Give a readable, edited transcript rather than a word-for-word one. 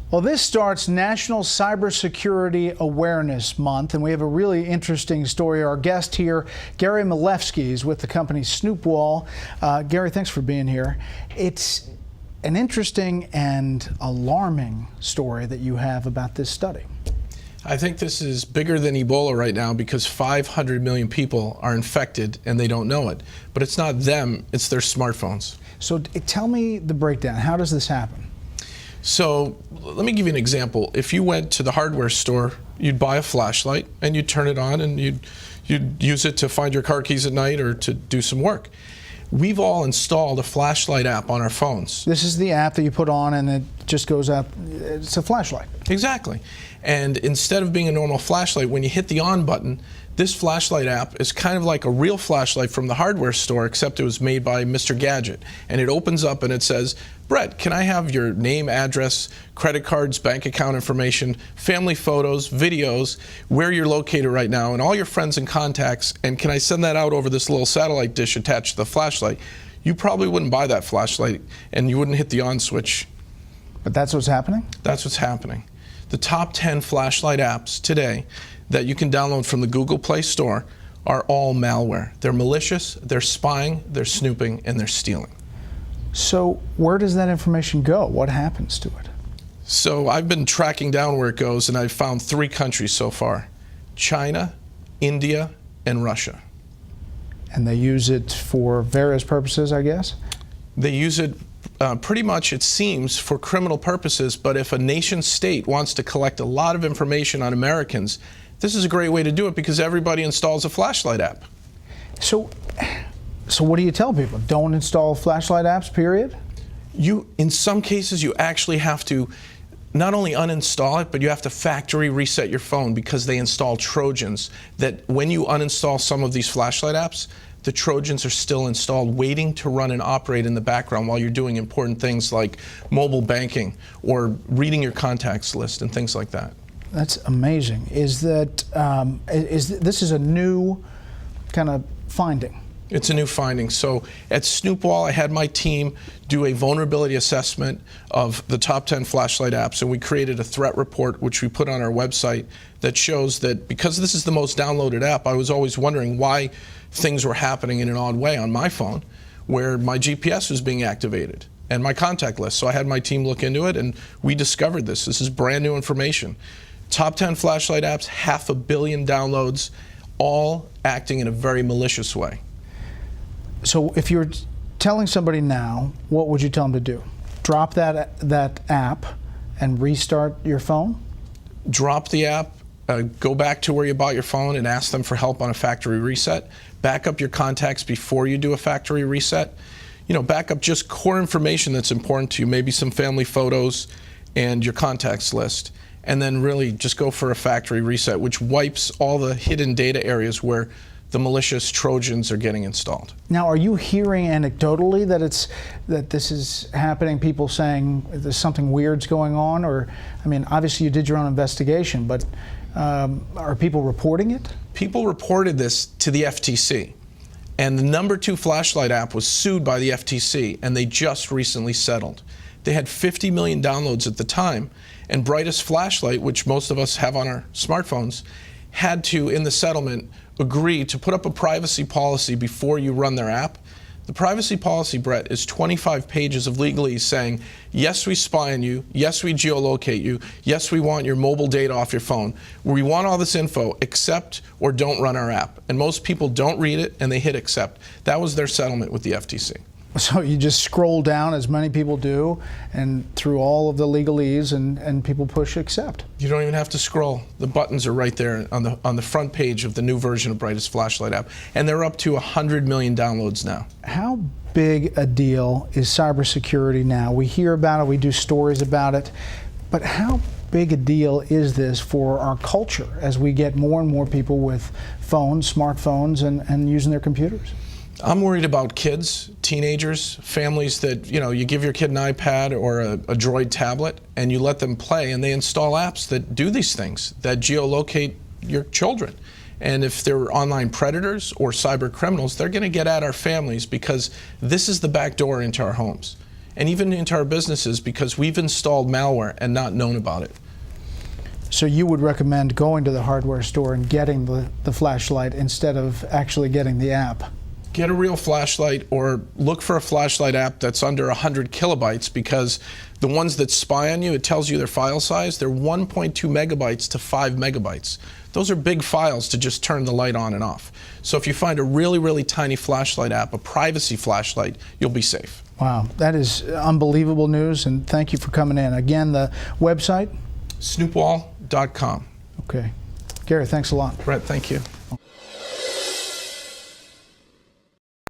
Well, this starts National Cybersecurity Awareness Month, and we have a really interesting story. Our guest here, Gary Miliefsky, is with the company Snoopwall. Gary, thanks for being here. It's an interesting and alarming story that you have about this study. I think this is bigger than Ebola right now because 500 million people are infected and they don't know it. But it's not them, it's their smartphones. So tell me the breakdown. How does this happen? So let me give you an example. If you went to the hardware store, you'd buy a flashlight and you'd turn it on and you'd use it to find your car keys at night or to do some work. We've all installed a flashlight app on our phones. This is the app that you put on and it just goes up. It's a flashlight. Exactly. And instead of being a normal flashlight, when you hit the on button, this flashlight app is kind of like a real flashlight from the hardware store, except it was made by Mr. Gadget. And it opens up and it says, Bret, can I have your name, address, credit cards, bank account information, family photos, videos, where you're located right now, and all your friends and contacts, and can I send that out over this little satellite dish attached to the flashlight? You probably wouldn't buy that flashlight and you wouldn't hit the on switch. But that's what's happening? That's what's happening. The top 10 flashlight apps today that you can download from the Google Play Store are all malware. They're malicious, they're spying, they're snooping, and they're stealing. So where does that information go? What happens to it? So I've been tracking down where it goes, and I've found 3 countries so far: China, India, and Russia. And they use it for various purposes, I guess? They use it pretty much, it seems, for criminal purposes, but if a nation state wants to collect a lot of information on Americans, this is a great way to do it because everybody installs a flashlight app. So what do you tell people? Don't install flashlight apps, period? In some cases, you actually have to not only uninstall it, but you have to factory reset your phone because they install Trojans that when you uninstall some of these flashlight apps, the Trojans are still installed, waiting to run and operate in the background while you're doing important things like mobile banking or reading your contacts list and things like that. That's amazing. Is that this is a new kind of finding? It's a new finding. So at Snoopwall, I had my team do a vulnerability assessment of the top 10 flashlight apps, and we created a threat report, which we put on our website, that shows that because this is the most downloaded app, I was always wondering why things were happening in an odd way on my phone, where my GPS was being activated and my contact list. So I had my team look into it, and we discovered this. This is brand new information. Top 10 flashlight apps, 500 million downloads, all acting in a very malicious way. So if you're telling somebody now, what would you tell them to do? Drop that app and restart your phone? Drop the app, go back to where you bought your phone and ask them for help on a factory reset. Back up your contacts before you do a factory reset. Back up just core information that's important to you, maybe some family photos and your contacts list. And then really just go for a factory reset, which wipes all the hidden data areas where the malicious Trojans are getting installed. Now, are you hearing anecdotally that this is happening? People saying there's something weird's going on, or I mean, obviously you did your own investigation, but are people reporting it? People reported this to the FTC, and the number 2 flashlight app was sued by the FTC, and they just recently settled. They had 50 million downloads at the time, and Brightest Flashlight, which most of us have on our smartphones, had to, in the settlement, agree to put up a privacy policy before you run their app. The privacy policy, Bret, is 25 pages of legalese saying, yes, we spy on you, yes, we geolocate you, yes, we want your mobile data off your phone. We want all this info, accept or don't run our app. And most people don't read it and they hit accept. That was their settlement with the FTC. So you just scroll down, as many people do, and through all of the legalese, and people push accept. You don't even have to scroll. The buttons are right there on the front page of the new version of Brightest Flashlight app, and they're up to 100 million downloads now. How big a deal is cybersecurity now? We hear about it, we do stories about it, but how big a deal is this for our culture as we get more and more people with phones, smartphones, and using their computers? I'm worried about kids, teenagers, families that, you give your kid an iPad or a Droid tablet and you let them play and they install apps that do these things, that geolocate your children. And if they're online predators or cyber criminals, they're going to get at our families because this is the back door into our homes. and even into our businesses because we've installed malware and not known about it. So you would recommend going to the hardware store and getting the flashlight instead of actually getting the app? Get a real flashlight, or look for a flashlight app that's under 100 kilobytes, because the ones that spy on you, it tells you their file size, they're 1.2 megabytes to 5 megabytes. Those are big files to just turn the light on and off. So if you find a really, really tiny flashlight app, a privacy flashlight, you'll be safe. Wow, that is unbelievable news, and thank you for coming in. Again, the website? Snoopwall.com. Okay. Gary, thanks a lot. Bret, thank you.